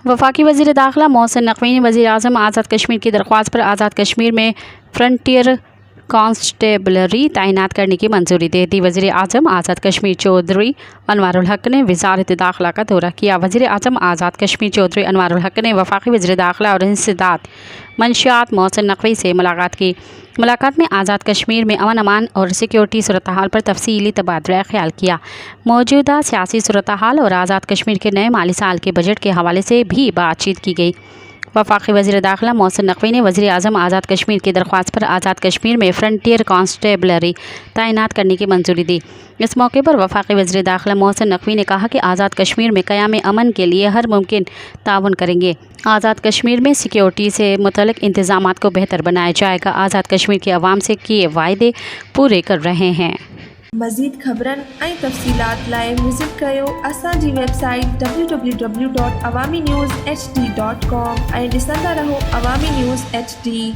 वफाकी वज़ीर दाखिला मोहसिन नकवी ने वज़ीर आज़म आज़ाद कश्मीर की दरख्वास्त पर आज़ाद कश्मीर में फ्रंटियर कांस्टेबलरी तैनात करने की मंजूरी दे दी। वज़ीर आज़म आज़ाद कश्मीर चौधरी अनवारुल हक ने वज़ारत दाखिला का दौरा किया। वज़ीर आज़म आज़ाद कश्मीर चौधरी अनवारुल हक ने वफाकी वज़ीर दाखिला और इंसदाद मंशियात मोहसिन नकवी से मुलाकात की। मुलाकात में आज़ाद कश्मीर में अमन अमान और सिक्योरिटी सूरत हाल पर तफसीली तबादला ख्याल किया। मौजूदा सियासी सूरत हाल और आज़ाद कश्मीर के नए माली साल के बजट के हवाले से भी बातचीत की गई। वफाकी वज़ीर दाखिला मोहसिन नकवी ने वज़ीर आज़म आज़ाद कश्मीर की दरख्वास्त पर आज़ाद कश्मीर में फ्रंटियर कांस्टेबलरी तैनात करने की मंजूरी दी। इस मौके पर वफाकी वज़ीर दाखिला मोहसिन नकवी ने कहा कि आज़ाद कश्मीर में क़याम अमन के लिए हर मुमकिन ताउन करेंगे। आज़ाद कश्मीर में सिक्योरिटी से मुतल्लिक़ इंतज़ामात को बेहतर बनाया जाएगा। आज़ाद कश्मीर के अवाम से किए वायदे पूरे कर रहे हैं। मज़ीद ख़बरनि ऐं तफ़सीलात लाइ विज़िट कयो असांजी वेबसाइट www.awamiNewsHD.com ऐं ॾिसंदा रहो अवामी न्यूज़ HD।